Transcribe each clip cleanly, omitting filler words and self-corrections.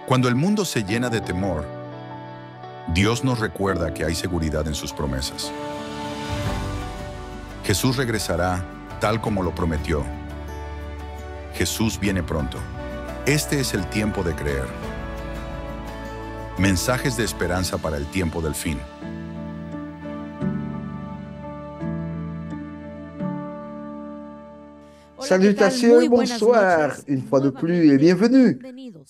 Cuando el mundo se llena de temor, Dios nos recuerda que hay seguridad en sus promesas. Jesús regresará tal como lo prometió. Jesús viene pronto. Este es el tiempo de creer. Mensajes de esperanza para el tiempo del fin. Salutations et bonsoir, une fois de plus, et bienvenue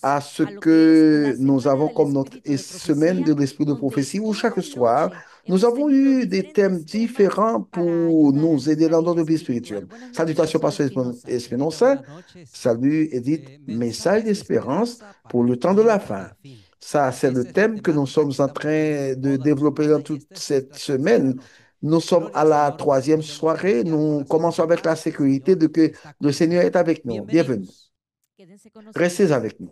à ce que nous avons comme notre semaine de l'esprit de prophétie où chaque soir, nous avons eu des thèmes différents pour nous aider dans notre vie spirituelle. Salutations, Pasteur Espinosa. Salut, Edith. Message d'espérance pour le temps de la fin. Ça, c'est le thème que nous sommes en train de développer dans toute cette semaine. Nous sommes à la troisième soirée. Nous commençons avec la sécurité de que le Seigneur est avec nous. Bienvenue. Restez avec nous.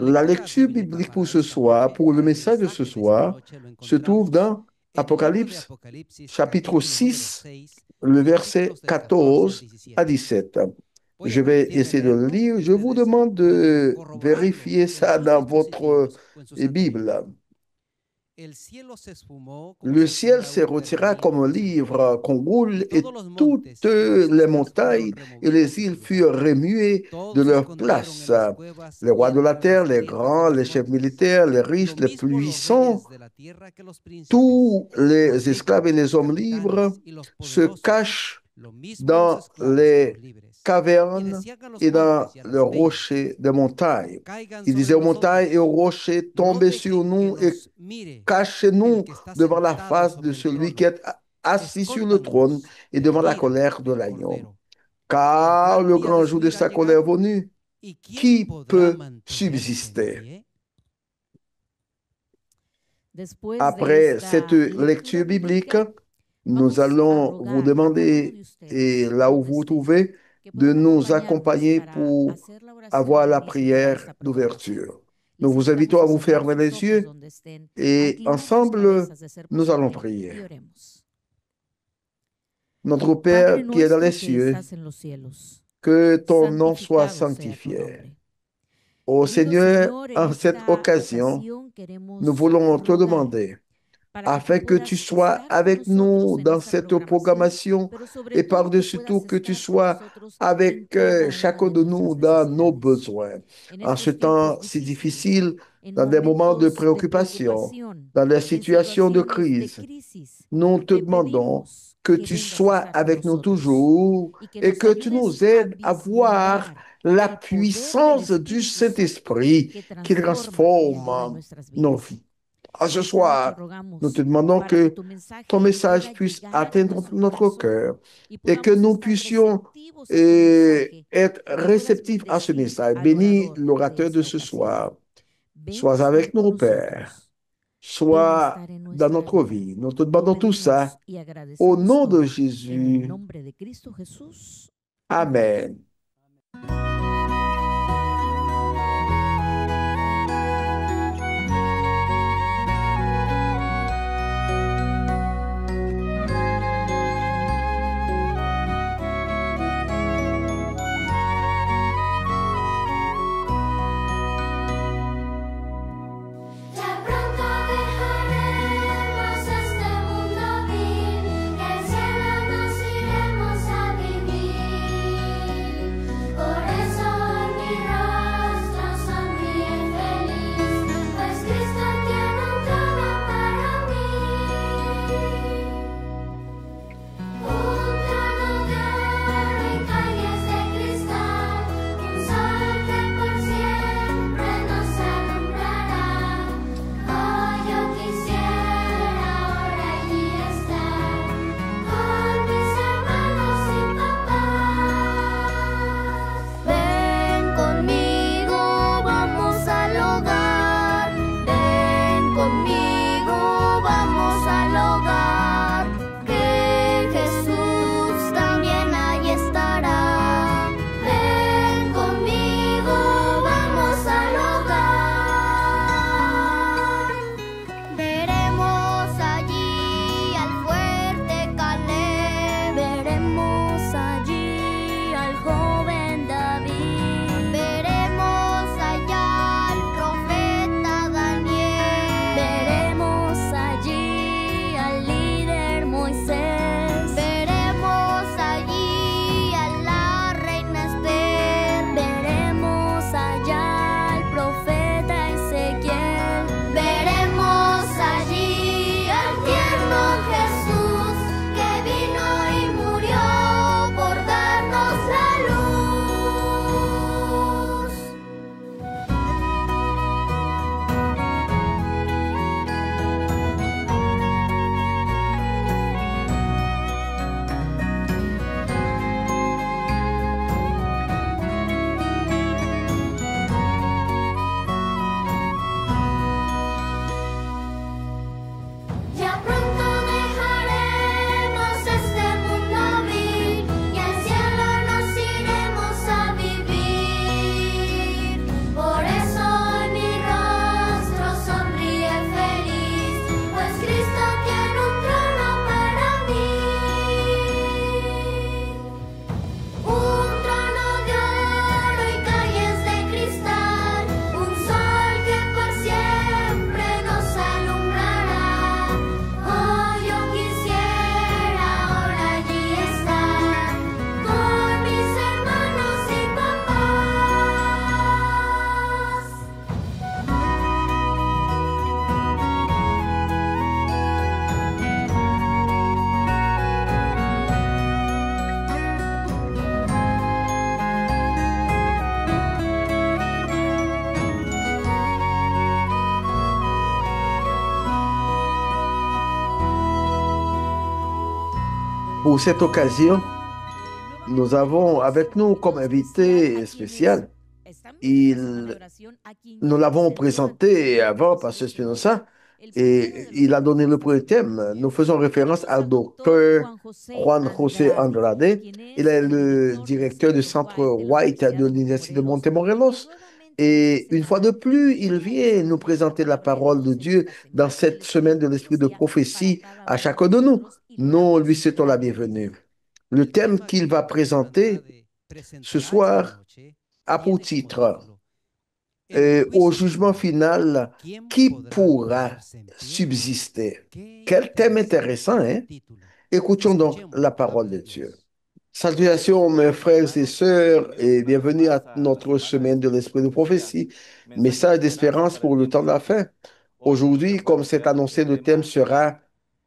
La lecture biblique pour ce soir, pour le message de ce soir, se trouve dans Apocalypse, chapitre 6, le verset 14 à 17. Je vais essayer de le lire. Je vous demande de vérifier ça dans votre Bible. Le ciel se retira comme un livre qu'on roule et toutes les montagnes et les îles furent remuées de leur place. Les rois de la terre, les grands, les chefs militaires, les riches, les puissants, tous les esclaves et les hommes libres se cachent dans les cavernes et dans le rocher des montagnes. Il disait aux montagnes et aux rochers, tombez sur nous et cachez-nous devant la face de celui qui est assis sur le trône et devant la colère de l'agneau. Car le grand jour de sa colère est venu, qui peut subsister? Après cette lecture biblique, nous allons vous demander, et là où vous vous trouvez, de nous accompagner pour avoir la prière d'ouverture. Nous vous invitons à vous fermer les yeux et ensemble, nous allons prier. Notre Père qui est dans les cieux, que ton nom soit sanctifié. Ô Seigneur, en cette occasion, nous voulons te demander, afin que tu sois avec nous dans cette programmation et par-dessus tout que tu sois avec chacun de nous dans nos besoins. En ce temps si difficile, dans des moments de préoccupation, dans des situations de crise, nous te demandons que tu sois avec nous toujours et que tu nous aides à voir la puissance du Saint-Esprit qui transforme nos vies. À ce soir, nous te demandons que ton message puisse atteindre notre cœur et que nous puissions être réceptifs à ce message. Bénis l'orateur de ce soir. Sois avec nous, Père. Sois dans notre vie. Nous te demandons tout ça au nom de Jésus. Amen. Pour cette occasion, nous avons avec nous comme invité spécial, nous l'avons présenté avant, Pasteur Spinoza, Et il a donné le premier thème. Nous faisons référence al docteur Juan José Andrade. Il est le directeur du centre White de l'Université de Montemorelos. Et une fois de plus, il vient nous présenter la parole de Dieu dans cette semaine de l'esprit de prophétie à chacun de nous. Nous lui souhaitons la bienvenue. Le thème qu'il va présenter ce soir a pour titre au jugement final, qui pourra subsister? Quel thème intéressant, hein? Écoutons donc la parole de Dieu. Salutations, mes frères et sœurs, et bienvenue à notre semaine de l'esprit de prophétie. Message d'espérance pour le temps de la fin. Aujourd'hui, comme c'est annoncé, le thème sera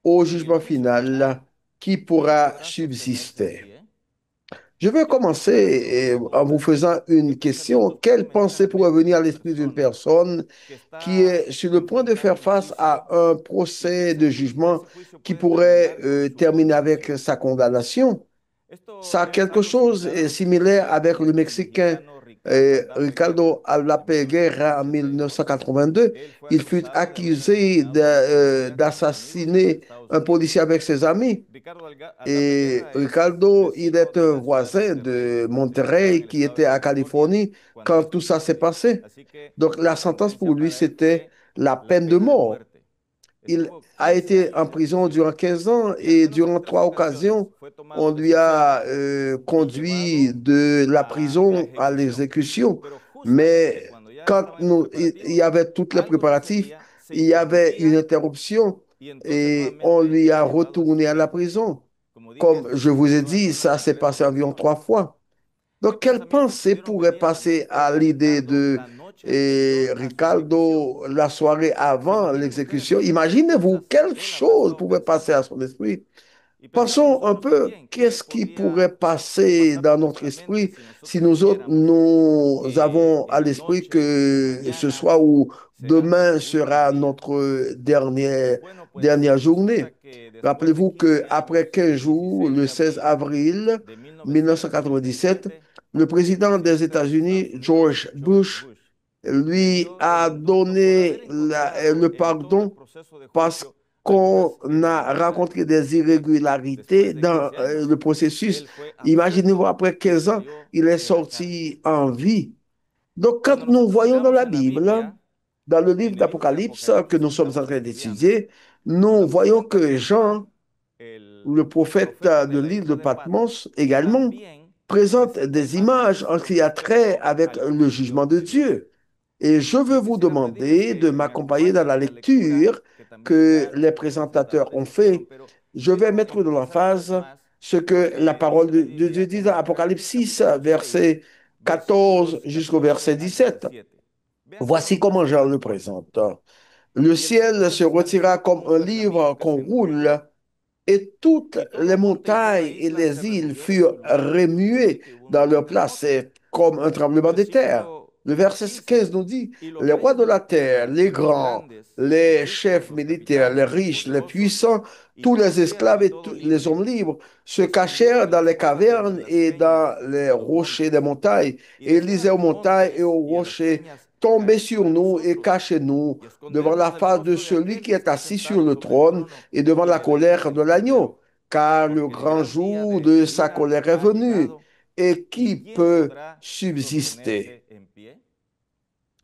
au jugement final, qui pourra subsister? Je vais commencer en vous faisant une question. Quelle pensée pourrait venir à l'esprit d'une personne qui est sur le point de faire face à un procès de jugement qui pourrait terminer avec sa condamnation? Ça a quelque chose de similaire avec le Mexicain Ricardo Aldapeguerra en 1982. Il fut accusé d'assassiner un policier avec ses amis. Et Ricardo, il est un voisin de Monterrey qui était à Californie quand tout ça s'est passé. Donc la sentence pour lui, c'était la peine de mort. Il a été en prison durant 15 ans et durant 3 occasions, on lui a conduit de la prison à l'exécution. Mais quand il y avait tous les préparatifs, il y avait une interruption et on lui a retourné à la prison. Comme je vous ai dit, ça s'est passé environ 3 fois. Donc, quelle pensée pourrait passer à l'idée de Ricardo la soirée avant l'exécution? Imaginez-vous, quelle chose pouvait passer à son esprit? Pensons un peu, qu'est-ce qui pourrait passer dans notre esprit si nous autres, nous avons à l'esprit que ce soir ou demain sera notre dernière journée. Rappelez-vous qu'après 15 jours, le 16 avril 1997, le président des États-Unis, George Bush, lui a donné le pardon parce qu'on a rencontré des irrégularités dans le processus. Imaginez-vous, après 15 ans, il est sorti en vie. Donc, quand nous voyons dans la Bible, dans le livre d'Apocalypse que nous sommes en train d'étudier, nous voyons que Jean, le prophète de l'île de Patmos, également, présente des images en qui a trait avec le jugement de Dieu. Et je veux vous demander de m'accompagner dans la lecture que les présentateurs ont fait. Je vais mettre de l'emphase ce que la parole de Dieu dit dans Apocalypse 6, verset 14 jusqu'au verset 17. Voici comment Jean le présente. Le ciel se retira comme un livre qu'on roule, et toutes les montagnes et les îles furent remuées dans leur place. C'est comme un tremblement de terre. Le verset 15 nous dit, les rois de la terre, les grands, les chefs militaires, les riches, les puissants, tous les esclaves et tous les hommes libres se cachèrent dans les cavernes et dans les rochers des montagnes. Et ils disaient aux montagnes et aux rochers, tombez sur nous et cachez-nous devant la face de celui qui est assis sur le trône et devant la colère de l'agneau, car le grand jour de sa colère est venu. Et qui peut subsister?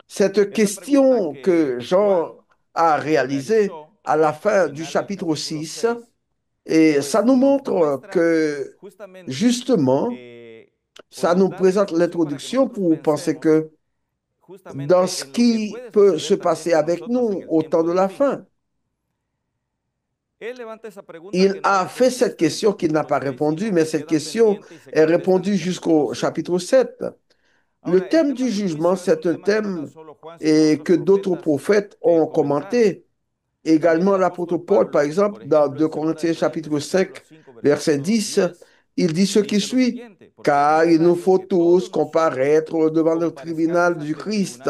Cette question que Jean a réalisée à la fin du chapitre 6, et ça nous montre que, justement, ça nous présente l'introduction pour penser que dans ce qui peut se passer avec nous au temps de la fin, il a fait cette question qu'il n'a pas répondu, mais cette question est répondue jusqu'au chapitre 7. Le thème du jugement, c'est un thème que d'autres prophètes ont commenté. Également, l'apôtre Paul, par exemple, dans 2 Corinthiens chapitre 5, verset 10, il dit ce qui suit, car il nous faut tous comparaître devant le tribunal du Christ,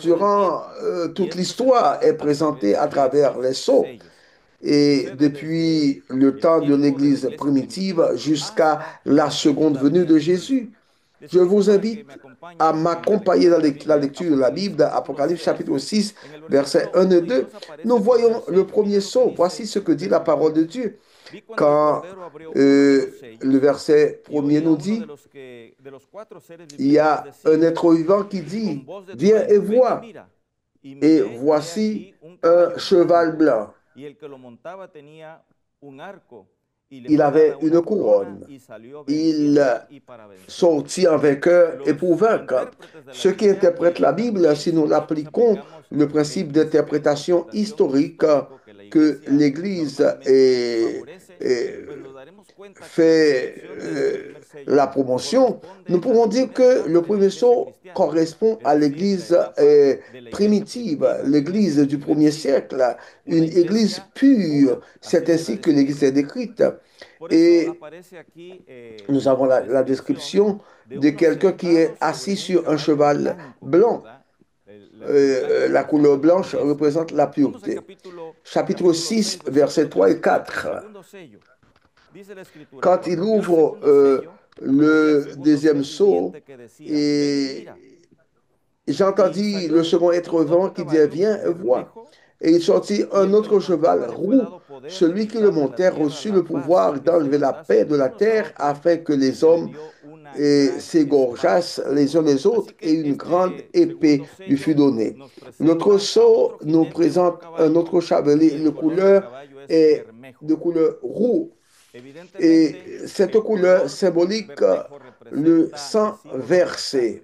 durant toute l'histoire est présentée à travers les sceaux. Et depuis le temps de l'Église primitive jusqu'à la seconde venue de Jésus. Je vous invite à m'accompagner dans la lecture de la Bible, Apocalypse chapitre 6, versets 1 et 2. Nous voyons le premier sceau. Voici ce que dit la parole de Dieu. Quand le verset premier nous dit, il y a un être vivant qui dit, viens et vois. Et voici un cheval blanc. Il avait une couronne. Il sortit en vainqueur et pour vaincre. Ceux qui interprètent la Bible, si nous l'appliquons, le principe d'interprétation historique que l'Église fait la promotion, nous pouvons dire que le premier sceau correspond à l'Église primitive, l'Église du premier siècle, une Église pure. C'est ainsi que l'Église est décrite. Et nous avons la description de quelqu'un qui est assis sur un cheval blanc. La couleur blanche représente la pureté. Chapitre 6, versets 3 et 4. Quand il ouvre le deuxième sceau, et j'entendis le second être vivant qui dit, viens et vois. Et il sortit un autre cheval roux. Celui qui le montait reçut le pouvoir d'enlever la paix de la terre afin que les hommes s'égorgeassent les uns les autres et une grande épée lui fut donnée. Notre sceau nous présente un autre chevalet. La couleur est de couleur roux. Et cette couleur symbolique le sang versé.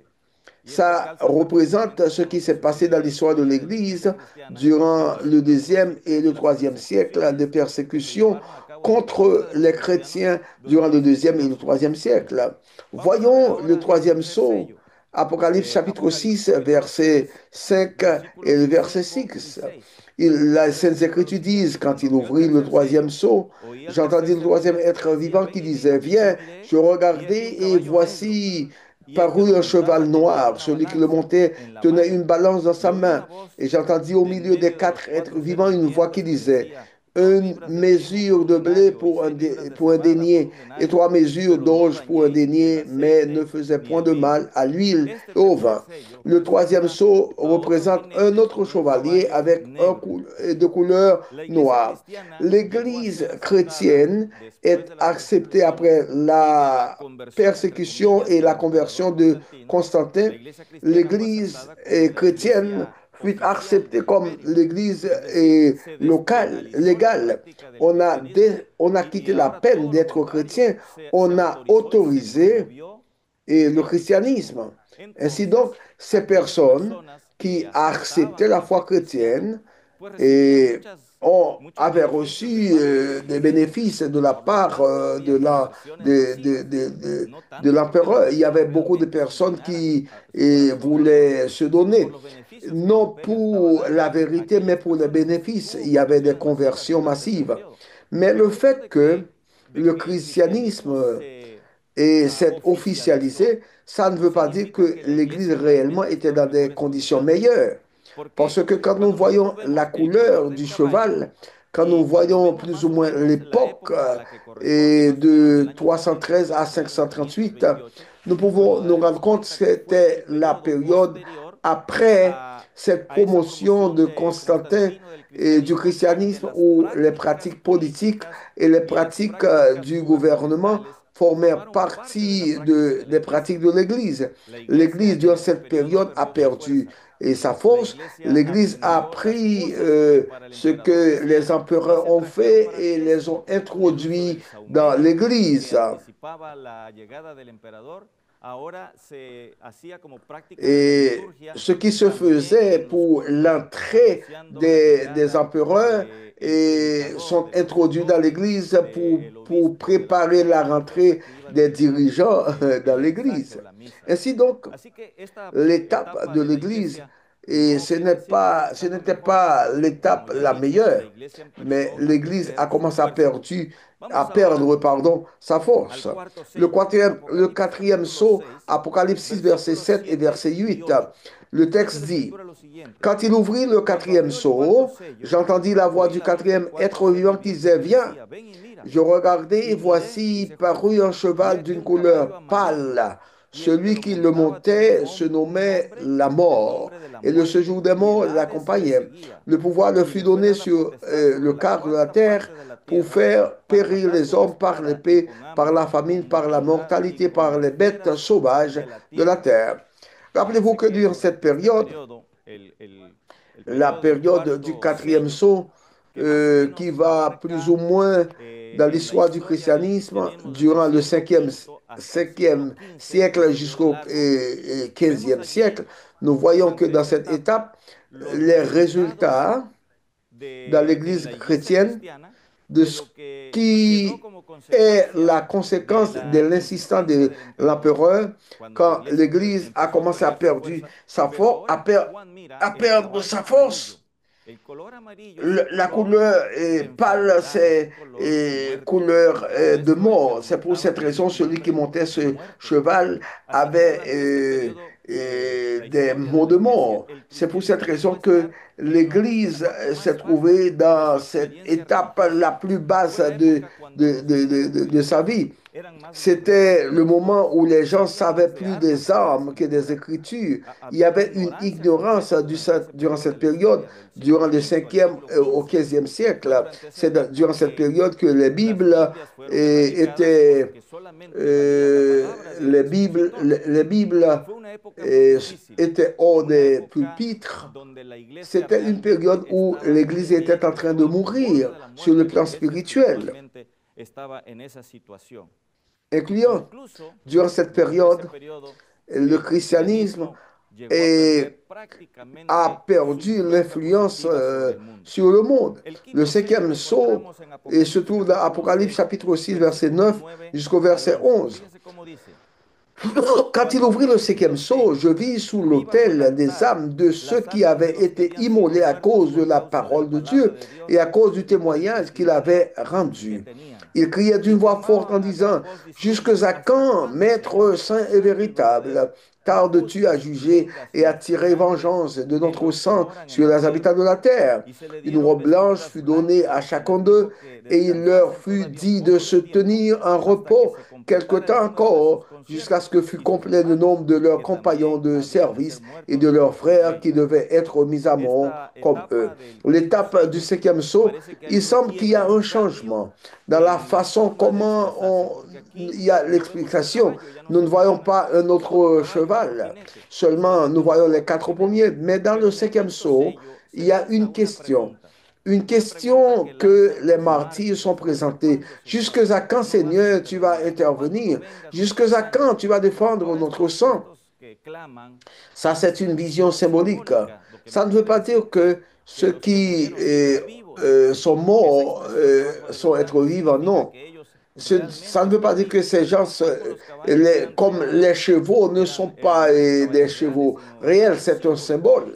Ça représente ce qui s'est passé dans l'histoire de l'Église durant le deuxième et le troisième siècle de persécution contre les chrétiens durant le deuxième et le troisième siècle. Voyons le troisième sceau, Apocalypse chapitre 6, verset 5 et le verset 6. Les Saintes Écritures disent, quand il ouvrit le troisième sceau, j'entendis le troisième être vivant qui disait, viens, je regardai et voici parut un cheval noir. Celui qui le montait tenait une balance dans sa main. Et j'entendis au milieu des quatre êtres vivants une voix qui disait, une mesure de blé pour un denier et 3 mesures d'orge pour un denier, mais ne faisait point de mal à l'huile et au vin. Le troisième sceau représente un autre chevalier avec de couleur noire. L'Église chrétienne est acceptée après la persécution et la conversion de Constantin. L'Église chrétienne fut acceptée comme l'Église locale, légale. On a quitté la peine d'être chrétien, on a autorisé le christianisme. Ainsi donc, ces personnes qui acceptaient la foi chrétienne et avaient reçu des bénéfices de la part de l'empereur. Il y avait beaucoup de personnes qui voulaient se donner, non pour la vérité, mais pour les bénéfices. Il y avait des conversions massives. Mais le fait que le christianisme s'est officialisé, ça ne veut pas dire que l'Église réellement était dans des conditions meilleures. Parce que quand nous voyons la couleur du cheval, quand nous voyons plus ou moins l'époque de 313 à 538, nous pouvons nous rendre compte que c'était la période après cette promotion de Constantin et du christianisme où les pratiques politiques et les pratiques du gouvernement formaient partie des pratiques de l'Église. L'Église, durant cette période, a perdu sa force. L'Église a pris ce que les empereurs ont fait et les ont introduits dans l'Église. Et ce qui se faisait pour l'entrée des empereurs sont introduits dans l'Église pour préparer la rentrée des dirigeants dans l'Église. Ainsi donc, l'étape de l'Église, et ce n'était pas l'étape la meilleure, mais l'Église a commencé à perdre sa force. Le quatrième sceau, Apocalypse 6, verset 7 et verset 8, le texte dit, quand il ouvrit le quatrième sceau, j'entendis la voix du quatrième être vivant qui disait, viens. Je regardai et voici parut un cheval d'une couleur pâle. Celui qui le montait se nommait la mort, et le séjour des morts l'accompagnait. Le pouvoir leur fut donné sur le quart de la terre pour faire périr les hommes par l'épée, par la famine, par la mortalité, par les bêtes sauvages de la terre. Rappelez-vous que durant cette période, la période du quatrième sceau, qui va plus ou moins dans l'histoire du christianisme, durant le cinquième siècle jusqu'au XVe siècle, nous voyons que dans cette étape, les résultats dans l'Église chrétienne de ce qui est la conséquence de l'insistance de l'empereur quand l'Église a commencé à perdre sa force. La couleur pâle, c'est couleur de mort. C'est pour cette raison celui qui montait ce cheval avait des mots de mort. C'est pour cette raison que l'Église s'est trouvée dans cette étape la plus basse de sa vie. C'était le moment où les gens savaient plus des armes que des Écritures. Il y avait une ignorance durant cette période, durant le 5e au 15e siècle. C'est durant cette période que les Bibles étaient, les Bibles étaient hors des pupitres. C'était une période où l'Église était en train de mourir sur le plan spirituel, incluant durant cette période le christianisme a perdu l'influence sur le monde. Le cinquième sceau se trouve dans Apocalypse chapitre 6, verset 9 jusqu'au verset 11. Quand il ouvrit le cinquième sceau, je vis sous l'autel des âmes de ceux qui avaient été immolés à cause de la parole de Dieu et à cause du témoignage qu'il avait rendu. Il criait d'une voix forte en disant, « Jusque à quand, Maître saint et véritable, tardes-tu à juger et à tirer vengeance de notre sang sur les habitants de la terre? » Une robe blanche fut donnée à chacun d'eux, et il leur fut dit de se tenir en repos quelque temps encore, jusqu'à ce que fût complet le nombre de leurs compagnons de service et de leurs frères qui devaient être mis à mort comme eux. L'étape du cinquième sceau, il semble qu'il y a un changement dans la façon comment il y a l'explication. Nous ne voyons pas un autre cheval, seulement nous voyons les 4 premiers, mais dans le cinquième sceau, il y a une question. Une question que les martyrs sont présentés. Jusque à quand, Seigneur, tu vas intervenir? Jusque à quand tu vas défendre notre sang? Ça, c'est une vision symbolique. Ça ne veut pas dire que ceux qui sont morts sont êtres vivants, non. Ça ne veut pas dire que ces gens, comme les chevaux, ne sont pas des chevaux réels, c'est un symbole.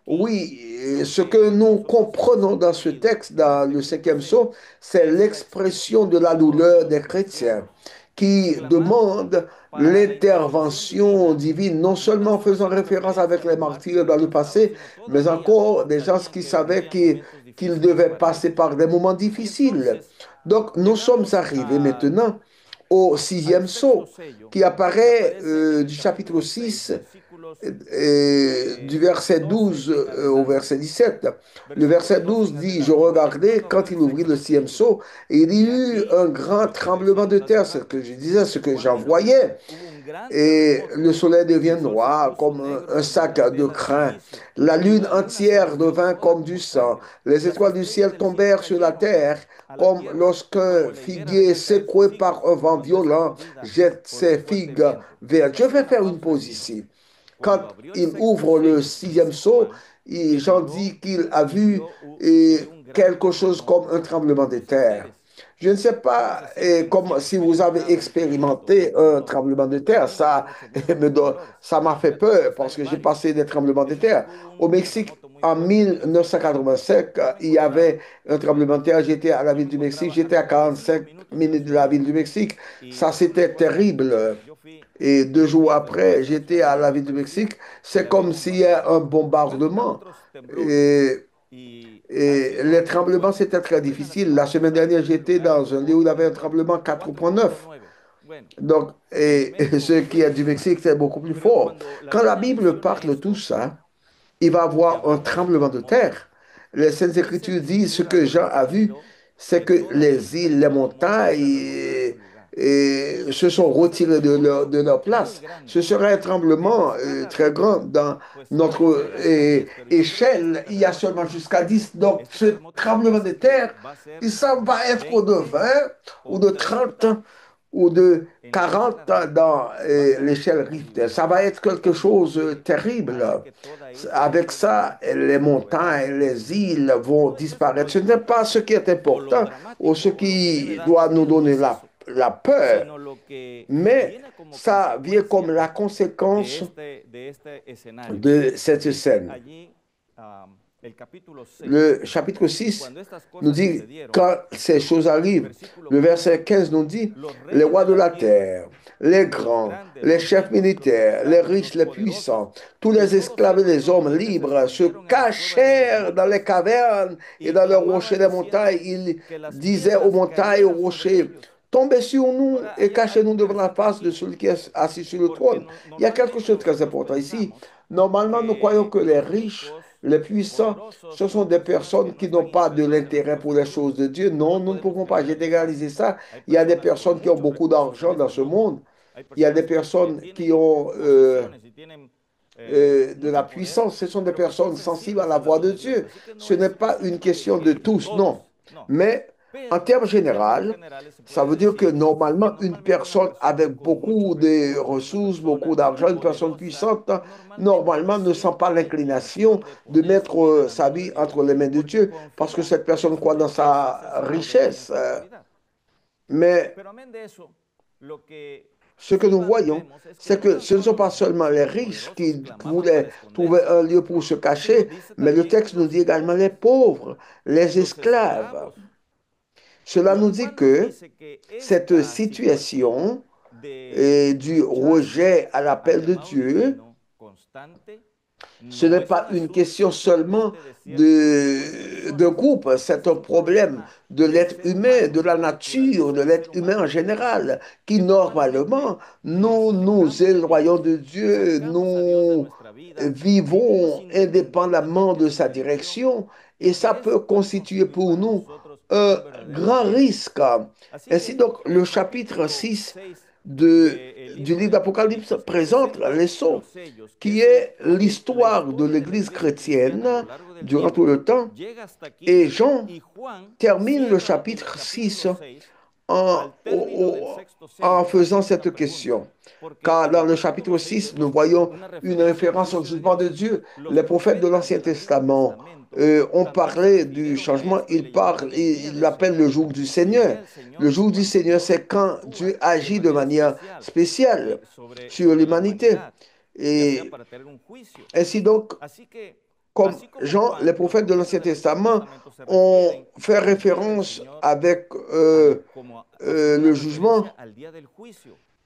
Oui, ce que nous comprenons dans ce texte, dans le cinquième psaume, c'est l'expression de la douleur des chrétiens qui demandent l'intervention divine, non seulement en faisant référence avec les martyrs dans le passé, mais encore des gens qui savaient qu'ils devaient passer par des moments difficiles. Donc, nous sommes arrivés maintenant au 6e sceau qui apparaît du chapitre 6 du verset 12 au verset 17. Le verset 12 dit, « Je regardais quand il ouvrit le 6e sceau, et il y eut un grand tremblement de terre. » Ce que je disais, ce que j'en voyais. Et le soleil devient noir comme un sac de crin. La lune entière devint comme du sang. Les étoiles du ciel tombèrent sur la terre comme lorsqu'un figuier secoué par un vent violent jette ses figues vertes. Je vais faire une pause ici. Quand il ouvre le 6e sceau, Jean dit qu'il a vu quelque chose comme un tremblement de terre. Je ne sais pas si vous avez expérimenté un tremblement de terre. Ça m'a fait peur parce que j'ai passé des tremblements de terre. Au Mexique, en 1985, il y avait un tremblement de terre. J'étais à la ville du Mexique. J'étais à 45 minutes de la ville du Mexique. Ça, c'était terrible. Et 2 jours après, j'étais à la ville du Mexique. C'est comme s'il y a un bombardement. Et les tremblements, c'était très difficile. La semaine dernière, j'étais dans un lieu où il y avait un tremblement 4,9. Donc, et ce qui est du Mexique, c'est beaucoup plus fort. Quand la Bible parle de tout ça, il va y avoir un tremblement de terre. Les Saintes Écritures disent ce que Jean a vu, c'est que les îles, les montagnes se sont retirées de leur place. Ce serait un tremblement très grand dans notre échelle. Il y a seulement jusqu'à 10. Donc, ce tremblement de terre, ça va être de 20 ou de 30 ou de 40 dans l'échelle Richter. Ça va être quelque chose de terrible. Avec ça, les montagnes, les îles vont disparaître. Ce n'est pas ce qui est important ou ce qui doit nous donner la peur, mais ça vient comme la conséquence de cette scène. Le chapitre 6 nous dit, quand ces choses arrivent, le verset 15 nous dit, les rois de la terre, les grands, les chefs militaires, les riches, les puissants, tous les esclaves et les hommes libres se cachèrent dans les cavernes et dans les rochers des montagnes. Ils disaient aux montagnes, aux rochers, tombez sur nous et cachez-nous devant la face de celui qui est assis sur le trône. Il y a quelque chose de très important ici. Normalement, nous croyons que les riches, les puissants, ce sont des personnes qui n'ont pas de l'intérêt pour les choses de Dieu. Non, nous ne pouvons pas généraliser ça. Il y a des personnes qui ont beaucoup d'argent dans ce monde. Il y a des personnes qui ont de la puissance. Ce sont des personnes sensibles à la voix de Dieu. Ce n'est pas une question de tous, non. Mais en termes généraux, ça veut dire que normalement, une personne avec beaucoup de ressources, beaucoup d'argent, une personne puissante, normalement ne sent pas l'inclination de mettre sa vie entre les mains de Dieu parce que cette personne croit dans sa richesse. Mais ce que nous voyons, c'est que ce ne sont pas seulement les riches qui voulaient trouver un lieu pour se cacher, mais le texte nous dit également les pauvres, les esclaves. Cela nous dit que cette situation du rejet à l'appel de Dieu, ce n'est pas une question seulement de groupe, c'est un problème de l'être humain, de la nature, de l'être humain en général, qui normalement, nous nous éloignons de Dieu, nous vivons indépendamment de sa direction, et ça peut constituer pour nous un grand risque. Ainsi donc, le chapitre 6 du livre d'Apocalypse présente la leçon qui est l'histoire de l'Église chrétienne durant tout le temps. Et Jean termine le chapitre 6 en faisant cette question. Car dans le chapitre 6, nous voyons une référence au jugement de Dieu. Les prophètes de l'Ancien Testament ont parlé du changement. Ils l'appellent le jour du Seigneur. Le jour du Seigneur, c'est quand Dieu agit de manière spéciale sur l'humanité. Et ainsi donc, comme Jean, les prophètes de l'Ancien Testament ont fait référence avec le jugement,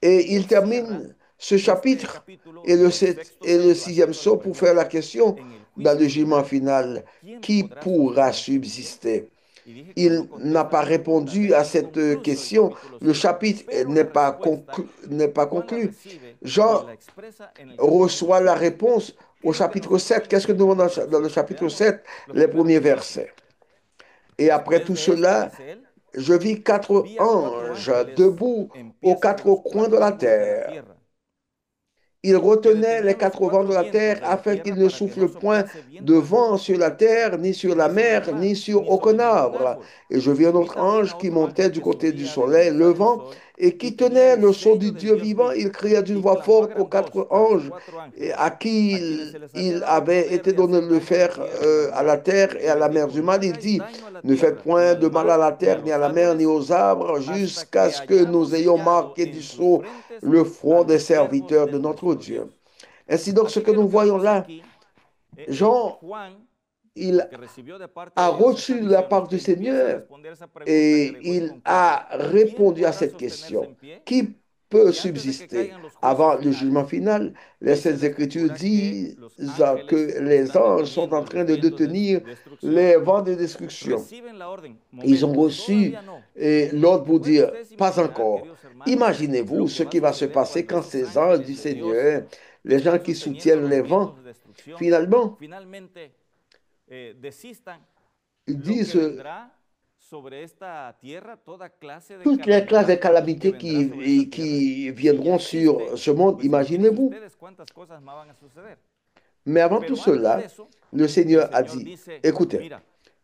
et il termine ce chapitre et le 6e sceau pour faire la question dans le jugement final, qui pourra subsister? Il n'a pas répondu à cette question. Le chapitre n'est pas conclu. Jean reçoit la réponse au chapitre 7. Qu'est-ce que nous avons dans le chapitre 7? Les premiers versets. Et après tout cela, je vis 4 anges debout aux 4 coins de la terre. Il retenait les 4 vents de la terre afin qu'il ne souffle point de vent sur la terre, ni sur la mer, ni sur aucun arbre. Et je vis un autre ange qui montait du côté du soleil levant et qui tenait le sceau du Dieu vivant. Il cria d'une voix forte aux 4 anges à qui il avait été donné de le faire à la terre et à la mer du mal. Il dit, ne faites point de mal à la terre, ni à la mer, ni aux arbres, jusqu'à ce que nous ayons marqué du sceau le front des serviteurs de notre Dieu. Ainsi donc, ce que nous voyons là, Jean, il a reçu de la part du Seigneur et il a répondu à cette question. Qui peut subsister. Avant le jugement final, les Saintes Écritures disent que les anges sont en train de détenir les vents de destruction. Ils ont reçu l'ordre pour dire, pas encore. Imaginez-vous ce qui va se passer quand ces anges du Seigneur, les gens qui soutiennent les vents, finalement, ils disent toutes les classes de calamités qui viendront sur ce monde, imaginez-vous. Mais avant tout cela, le Seigneur a dit, écoutez,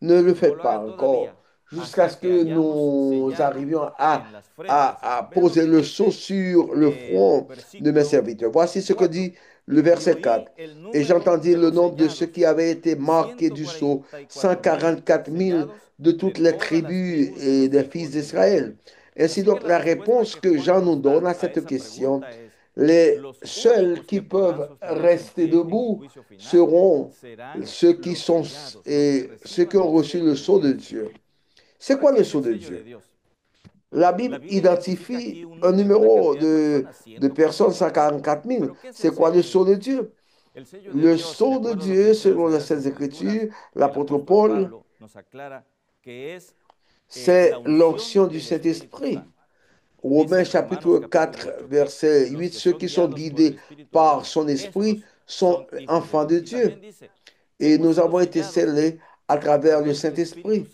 ne le faites pas encore jusqu'à ce que nous arrivions à poser le sceau sur le front de mes serviteurs. Voici ce que dit le verset 4. Et j'entendis le nombre de ceux qui avaient été marqués du sceau, 144 000 de toutes les tribus et des fils d'Israël. Ainsi donc, la réponse que Jean nous donne à cette question, les seuls qui peuvent rester debout seront ceux qui ont reçu le sceau de Dieu. C'est quoi le sceau de Dieu? La Bible identifie un numéro de personnes, 144 000. C'est quoi le sceau de Dieu? Le sceau de Dieu, selon les Saintes Écritures, l'apôtre Paul, c'est l'onction du Saint-Esprit. Romains chapitre 4, verset 8, ceux qui sont guidés par son esprit sont enfants de Dieu. Et nous avons été scellés à travers le Saint-Esprit.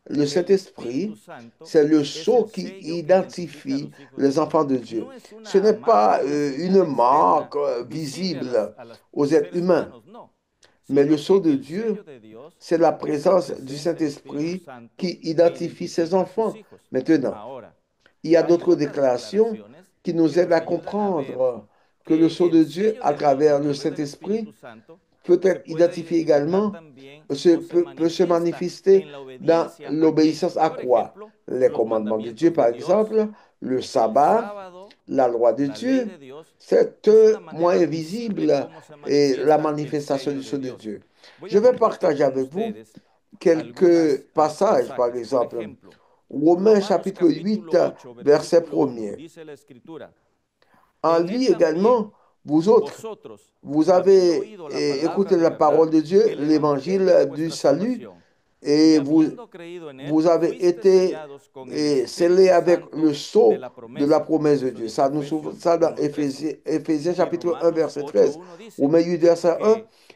Le Saint-Esprit, c'est le sceau qui identifie les enfants de Dieu. Ce n'est pas une marque visible aux êtres humains, mais le sceau de Dieu, c'est la présence du Saint-Esprit qui identifie ses enfants. Maintenant, il y a d'autres déclarations qui nous aident à comprendre que le sceau de Dieu, à travers le Saint-Esprit, peut être identifié également, peut se manifester dans l'obéissance à quoi? Les commandements de Dieu, par exemple, le sabbat, la loi de Dieu, c'est un moyen visible et la manifestation du sceau de Dieu. Je vais partager avec vous quelques passages, par exemple. Romains chapitre 8, verset 1er. En lui également, vous autres, vous avez écouté la parole de Dieu, l'évangile du salut, et vous avez été scellés avec le sceau de la promesse de Dieu. Ça nous ouvre ça dans Éphésiens chapitre 1, verset 13. Romains 8, verset 1,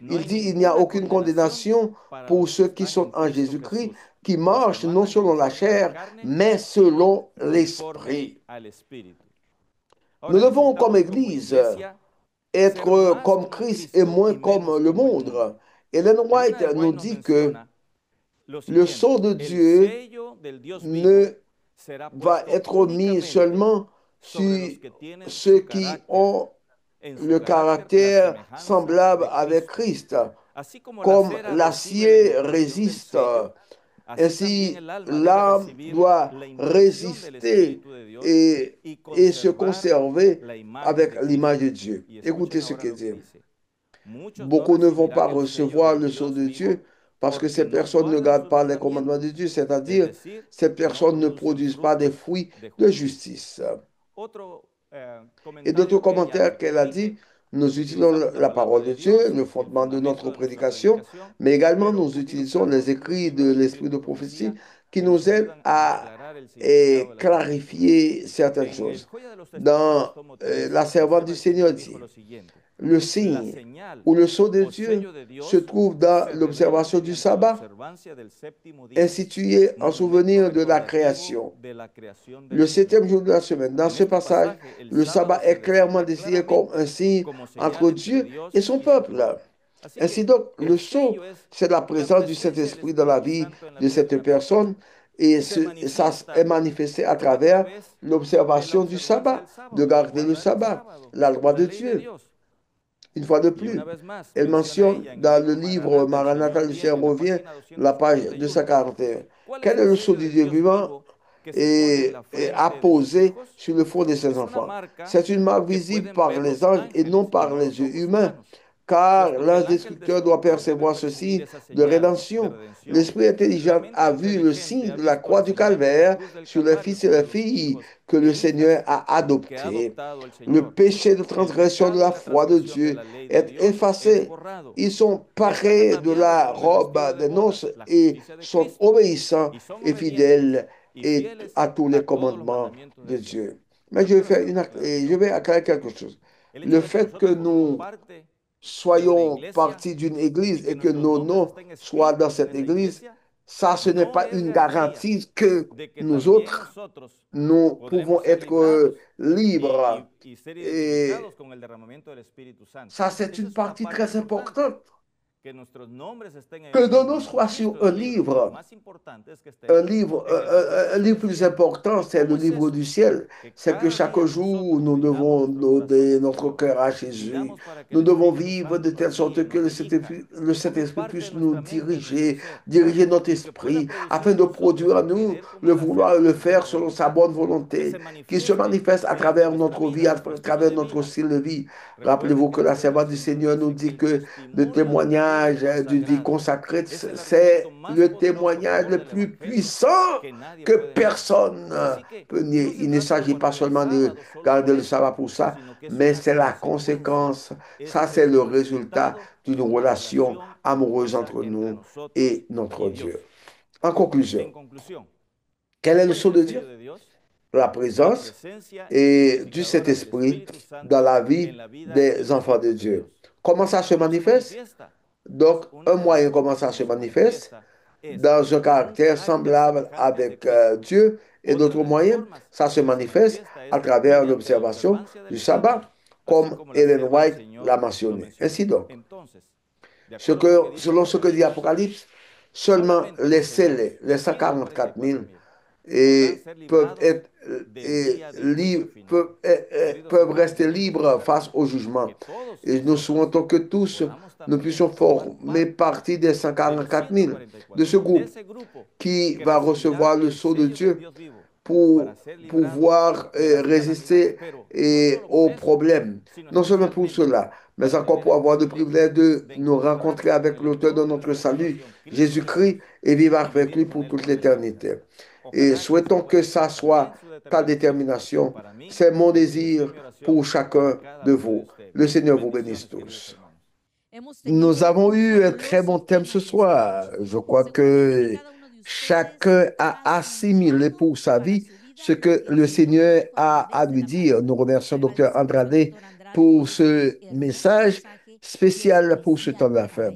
il dit, il n'y a aucune condamnation pour ceux qui sont en Jésus-Christ, qui marchent non selon la chair, mais selon l'Esprit. Nous devons, comme Église, être comme Christ et moins comme le monde. Ellen White nous dit que le sceau de Dieu ne va être mis seulement sur ceux qui ont le caractère semblable avec Christ. Comme l'acier résiste, ainsi l'âme doit résister et se conserver avec l'image de Dieu. Écoutez ce qu'il dit. Beaucoup ne vont pas recevoir le sceau de Dieu parce que ces personnes ne gardent pas les commandements de Dieu, c'est-à-dire ces personnes ne produisent pas des fruits de justice. Et d'autres commentaires qu'elle a dit, nous utilisons la parole de Dieu, le fondement de notre prédication, mais également nous utilisons les écrits de l'esprit de prophétie qui nous aident à clarifier certaines choses. Dans la servante du Seigneur dit, le signe ou le sceau de Dieu se trouve dans l'observation du sabbat, institué en souvenir de la création. Le 7e jour de la semaine. Dans ce passage, le sabbat est clairement désigné comme un signe entre Dieu et son peuple. Ainsi donc, le sceau, c'est la présence du Saint-Esprit dans la vie de cette personne et ça est manifesté à travers l'observation du sabbat, de garder le sabbat, la loi de Dieu. Une fois de plus, elle mentionne dans le livre Maranatha, le Seigneur revient, la page 241. Quel est le sceau du Dieu vivant et apposé sur le front de ses enfants? C'est une marque visible par les anges et non par les yeux humains, car l'ange destructeur doit percevoir ce signe de rédemption. L'Esprit intelligent a vu le signe de la croix du calvaire sur les fils et les filles que le Seigneur a adoptés. Le péché de transgression de la foi de Dieu est effacé. Ils sont parés de la robe des noces et sont obéissants et fidèles à tous les commandements de Dieu. Mais je vais aclarer quelque chose. Le fait que nous soyons partis d'une église et que nos noms soient dans cette église, ça, ce n'est pas une garantie que nous autres, nous pouvons être libres. Et ça, c'est une partie très importante. Que nos noms soient sur un livre. Un livre plus important, c'est le livre du ciel. C'est que chaque jour, nous devons donner notre cœur à Jésus. Nous devons vivre de telle sorte que le Saint-Esprit puisse nous diriger notre esprit, afin de produire en nous le vouloir et le faire selon sa bonne volonté, qui se manifeste à travers notre vie, à travers notre style de vie. Rappelez-vous que la servante du Seigneur nous dit que le témoignage d'une vie consacrée, c'est le témoignage le plus puissant que personne peut nier. Il ne s'agit pas seulement de garder le sabbat pour ça, mais c'est la conséquence. Ça, c'est le résultat d'une relation amoureuse entre nous et notre Dieu. En conclusion, quel est le sceau de Dieu? La présence et du Saint-Esprit dans la vie des enfants de Dieu. Comment ça se manifeste? Donc, un moyen comment ça se manifeste dans un caractère semblable avec Dieu, et d'autres moyens, ça se manifeste à travers l'observation du sabbat, comme Ellen White l'a mentionné. Ainsi donc, selon ce que dit Apocalypse, seulement les scellés, les 144 000, peuvent rester libres face au jugement. Et nous souhaitons que tous nous puissions former partie des 144 000 de ce groupe qui va recevoir le sceau de Dieu pour pouvoir résister aux problèmes. Non seulement pour cela, mais encore pour avoir le privilège de nous rencontrer avec l'auteur de notre salut, Jésus-Christ, et vivre avec lui pour toute l'éternité. Et souhaitons que ça soit ta détermination. C'est mon désir pour chacun de vous. Le Seigneur vous bénisse tous. Nous avons eu un très bon thème ce soir. Je crois que chacun a assimilé pour sa vie ce que le Seigneur a à lui dire. Nous remercions Dr. Andrade pour ce message spécial pour ce temps de la fin.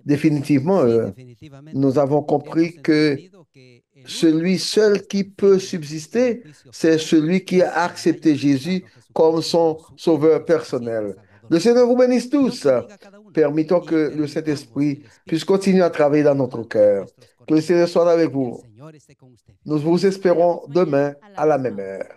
Définitivement, nous avons compris que celui seul qui peut subsister, c'est celui qui a accepté Jésus comme son sauveur personnel. Le Seigneur vous bénisse tous. Permettons que le Saint-Esprit puisse continuer à travailler dans notre cœur. Que le Seigneur soit avec vous. Nous vous espérons demain à la même heure.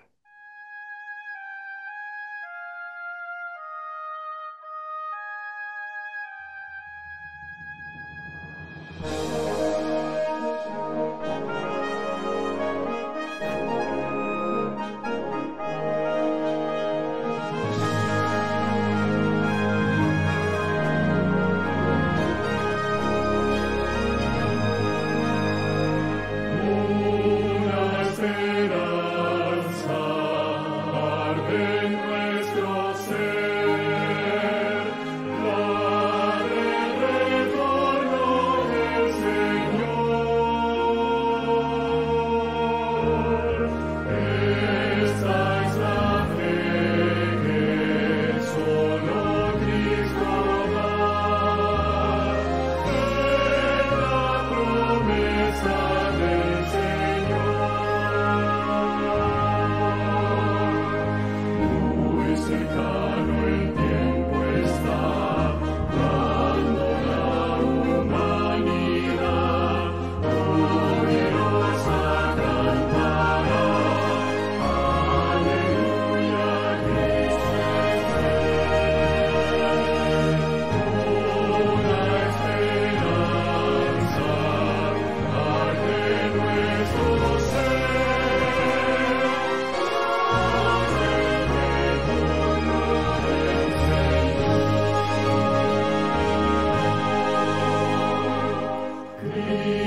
Una esperanza Amen.